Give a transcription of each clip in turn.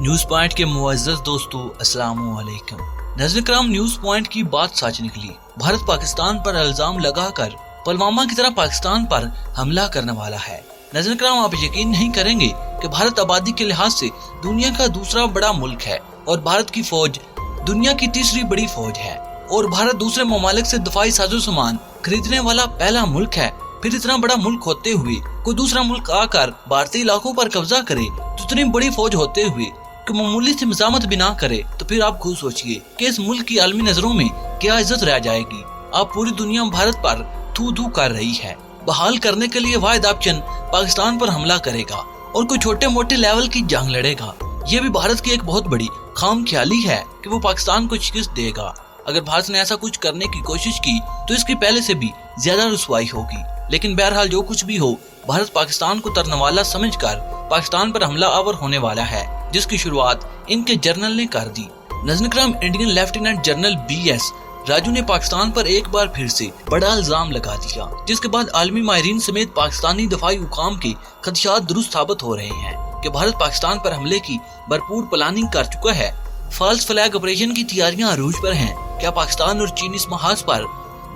News point के मुअज़्ज़ज़ दोस्तों अस्सलाम वालेकुम। नाज़रीन करम, न्यूज पॉइंट की बात सच निकली। भारत पाकिस्तान पर इल्जाम लगाकर पुलवामा की तरह पाकिस्तान पर हमला करने वाला है। नाज़रीन करम, आप यकीन नहीं करेंगे कि भारत आबादी के लिहाज से दुनिया का दूसरा बड़ा मुल्क है और भारत की फौज दुनिया की तीसरी बड़ी फौज है और भारत दूसरे ममालिक से दफाई साजो सामान खरीदने वाला पहला मुल्क है। फिर इतना बड़ा मुल्क होते हुए कोई दूसरा मुल्क आकर भारतीय इलाकों पर कब्जा करे, तो इतनी बड़ी फौज होते हुए कि मामूली से मज़ामत भी ना करे, तो फिर आप खुद सोचिए कि इस मुल्क की आलमी नजरों में क्या इज्जत रह जाएगी। आप पूरी दुनिया भारत पर थू थू कर रही है। बहाल करने के लिए वाहिद ऑप्शन पाकिस्तान पर हमला करेगा और कोई छोटे मोटे लेवल की जंग लड़ेगा। ये भी भारत की एक बहुत बड़ी खाम ख्याली है कि वो पाकिस्तान को शिकस्त देगा। अगर भारत ने ऐसा कुछ करने की कोशिश की तो इसकी पहले से भी ज्यादा रुसवाई होगी। लेकिन बहरहाल जो कुछ भी हो, भारत पाकिस्तान को तरनवाला समझकर पाकिस्तान पर हमला आवर होने वाला है, जिसकी शुरुआत इनके जनरल ने कर दी। नाज़रीन करम, Indian lieutenant general BS Raju ने पाकिस्तान पर एक बार फिर से बड़ा इल्जाम लगा दिया, जिसके बाद आलमी माहिरीन समेत पाकिस्तानी दफाई हुकाम के खदशात दुरुस्त साबित हो रहे हैं कि भारत पाकिस्तान पर हमले की भरपूर प्लानिंग कर चुका है। फॉल्स फ्लैग ऑपरेशन की तैयारियां अरूज पर हैं। क्या पाकिस्तान और चीन इस महाज पर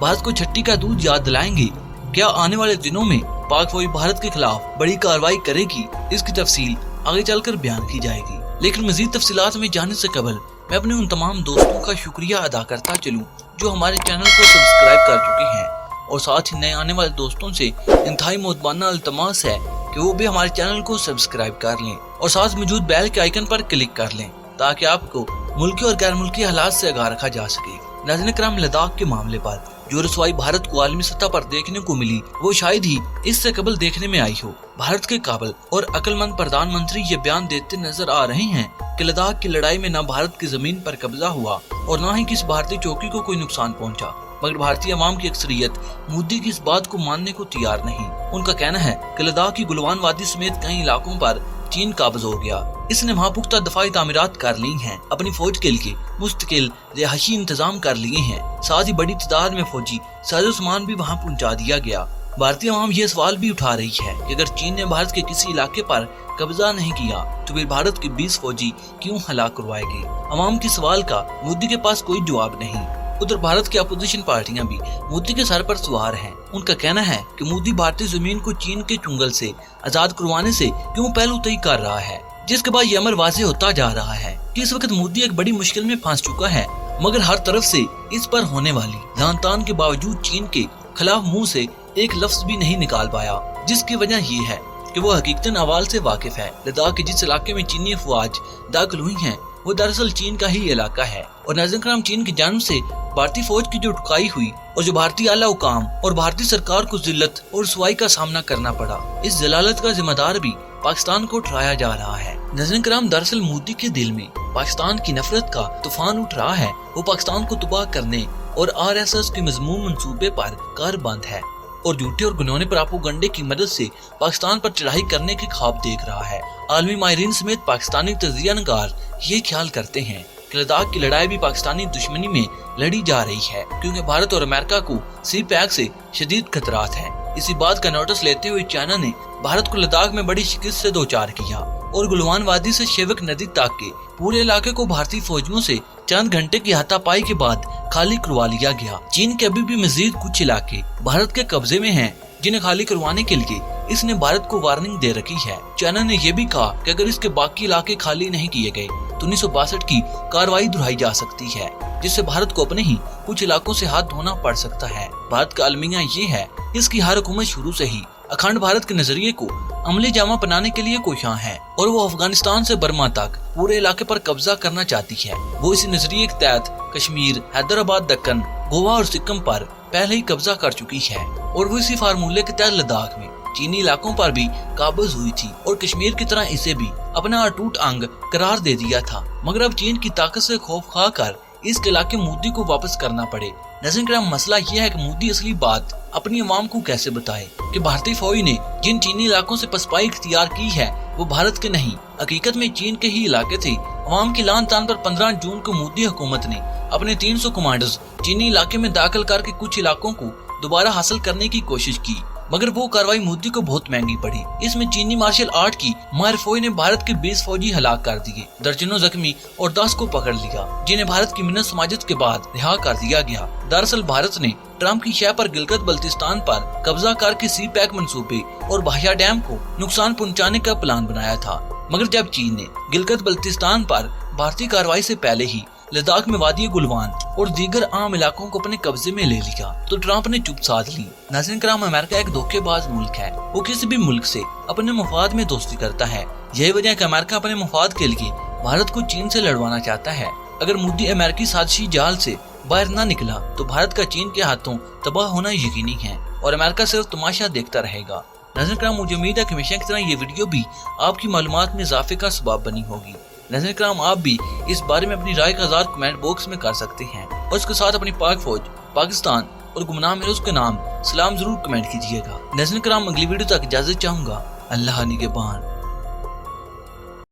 भारत को छट्टी का दूध याद दिलाएंगे? क्या आने वाले दिनों में पाक फौज भारत के खिलाफ बड़ी कार्रवाई करेगी? इसकी तफसील आगे चलकर बयान की जाएगी। लेकिन मजीद तफसीलात में जाने से कबल मैं अपने उन तमाम दोस्तों का शुक्रिया अदा करता चलूं जो हमारे चैनल को सब्सक्राइब कर चुके हैं, और साथ ही नए आने वाले दोस्तों से इंतहाई मोहब्बाना इल्तमास है कि वो भी हमारे चैनल को सब्सक्राइब कर लें और साथ मौजूद बेल के आइकन पर क्लिक कर लें, ताकि आपको मुल्की और गैर मुल्की हालात से आगाह रखा जा सके। नाज़रीन करम, लद्दाख के मामले पर जो रसवाई भारत को आलमी सतह पर देखने को मिली, वो शायद ही इससे कबल देखने में आई हो। भारत के काबिल और अक्लमंद प्रधानमंत्री ये बयान देते नजर आ रहे हैं कि लद्दाख की लड़ाई में न भारत की जमीन पर कब्जा हुआ और न ही किसी भारतीय चौकी को कोई नुकसान पहुंचा, मगर भारतीय अवाम की अक्सरियत मोदी की इस बात को मानने को तैयार नहीं। उनका कहना है कि लद्दाख की गुलवान वादी समेत कई इलाकों पर चीन काबिज हो गया। इसने वहाँ पुख्ता दफाई तामीरात कर ली हैं, अपनी फौज के लिए मुस्तकिल रिहायशी इंतजाम कर लिए हैं, साथ ही बड़ी तादाद में फौजी साजो सामान भी वहाँ पहुँचा दिया गया। भारतीय अवाम ये सवाल भी उठा रही है कि अगर चीन ने भारत के किसी इलाके पर कब्जा नहीं किया तो फिर भारत के 20 फौजी क्यों हलाक करवाएगी? अवाम के सवाल का मोदी के पास कोई जवाब नहीं। उधर भारत की अपोजिशन पार्टियां भी मोदी के सर पर सवार हैं। उनका कहना है कि मोदी भारतीय जमीन को चीन के चुंगल से आजाद करवाने से क्यों पहलू तय कर रहा है, जिसके बाद ये अमर वाज़ेह होता जा रहा है कि इस वक्त मोदी एक बड़ी मुश्किल में फंस चुका है, मगर हर तरफ से इस पर होने वाली लानतान के बावजूद चीन के खिलाफ मुंह से एक लफ्ज भी नहीं निकाल पाया, जिसकी वजह ये है कि वो हकीकतन अवाल से वाकिफ है। लद्दाख के जिस इलाके में चीनी अफवाज दाखिल हुई हैं वो दरअसल चीन का ही इलाका है। और नाज़रीन करम, चीन की जानिब से भारतीय फौज की जो ठुकाई हुई और जो भारतीय आला हुकाम और भारतीय सरकार को जिल्लत और रुसवाई का सामना करना पड़ा, इस जलालत का जिम्मेदार भी पाकिस्तान को ठहराया जा रहा है। नाज़रीन करम, दरअसल मोदी के दिल में पाकिस्तान की नफरत का तूफान उठ रहा है। वो पाकिस्तान को तबाह करने और RSS के मजमून मंसूबे पर कारबंद है और झूठे और गुनौने प्रोपेगेंडे की मदद से पाकिस्तान पर चढ़ाई करने के ख्वाब देख रहा है। आलमी माहिरीन समेत पाकिस्तानी तजिया नगार ये ख्याल करते हैं कि लद्दाख की लड़ाई भी पाकिस्तानी दुश्मनी में लड़ी जा रही है, क्योंकि भारत और अमेरिका को CPEC से शदीद खतरात हैं। इसी बात का नोटिस लेते हुए चाइना ने भारत को लद्दाख में बड़ी शिकस्त से दो चार किया और गुलवान वादी से शेवक नदी तक के पूरे इलाके को भारतीय फौजियों से चंद घंटे की हाथापाई के बाद खाली करवा लिया गया। चीन के अभी भी मजीद कुछ इलाके भारत के कब्जे में हैं, जिन्हें खाली करवाने के लिए इसने भारत को वार्निंग दे रखी है। चाइना ने यह भी कहा कि अगर इसके बाकी इलाके खाली नहीं किए गए तो 1962 की कार्रवाई दोहराई जा सकती है, जिससे भारत को अपने ही कुछ इलाकों से हाथ धोना पड़ सकता है। भारत का अलमिया ये है, इसकी हर हुकूमत शुरू से ही अखंड भारत के नजरिए को अमली जामा बनाने के लिए कोशां है और वो अफगानिस्तान से बर्मा तक पूरे इलाके पर कब्जा करना चाहती है। वो इसी नजरिए के तहत कश्मीर, हैदराबाद, दक्कन, गोवा और सिक्किम पर पहले ही कब्जा कर चुकी है और वो इसी फार्मूले के तहत लद्दाख में चीनी इलाकों पर भी काबिज हुई थी और कश्मीर की तरह इसे भी अपना अटूट अंग करार दे दिया था। मगर अब चीन की ताकत से खौफ खा कर इस इलाके मोदी को वापस करना पड़े। नाज़रीन करम, मसला यह है कि मोदी असली बात अपनी अवाम को कैसे बताए कि भारतीय फौज ने जिन चीनी इलाकों से पसपाई इख्तियार की है वो भारत के नहीं, हकीकत में चीन के ही इलाके थे। अवाम की लान तान पर 15 जून को मोदी हुकूमत ने अपने 300 कमांडर्स चीनी इलाके में दाखिल करके कुछ इलाकों को दोबारा हासिल करने की कोशिश की मगर वो कार्रवाई मोदी को बहुत महंगी पड़ी। इसमें चीनी मार्शल आर्ट की माहिर फौज ने भारत के 20 फौजी हलाक कर दिए, दर्जनों जख्मी और 10 को पकड़ लिया, जिन्हें भारत की मिन्नत समाजत के बाद रिहा कर दिया गया। दरअसल भारत ने ट्रंप की शह पर गिलगित बल्तिस्तान पर कब्जा करके सी पैक मंसूबे और भाया डैम को नुकसान पहुंचाने का प्लान बनाया था। मगर जब चीन ने गिलगित बल्तिस्तान पर भारतीय कार्रवाई से पहले ही लद्दाख में वादी गुलवान और दीगर आम इलाकों को अपने कब्जे में ले लिया तो ट्रंप ने चुप साध ली। नाज़रीन कराम, अमेरिका एक धोखेबाज मुल्क है। वो किसी भी मुल्क से अपने मफाद में दोस्ती करता है। यही वजह है कि अमेरिका अपने मफाद के लिए भारत को चीन से लड़वाना चाहता है। अगर मोदी अमेरिकी साजिशी जाल से बाहर न निकला तो भारत का चीन के हाथों तबाह होना यकीनी है और अमेरिका सिर्फ तमाशा देखता रहेगा। नाज़रीन कराम, मुझे उम्मीद है कि हमेशा की तरह ये वीडियो भी आपकी मालूमात में इजाफे का सबब बनी होगी। नाज़रीन कराम, आप भी इस बारे में अपनी राय का इज़हार कमेंट बॉक्स में कर सकते हैं और इसके साथ अपनी पाक फौज, पाकिस्तान और गुमनाह मिर्ज़ के नाम सलाम जरूर कमेंट कीजिएगा। नाज़रीन कराम, अगली वीडियो तक इजाजत चाहूंगा। अल्लाह निगहबान।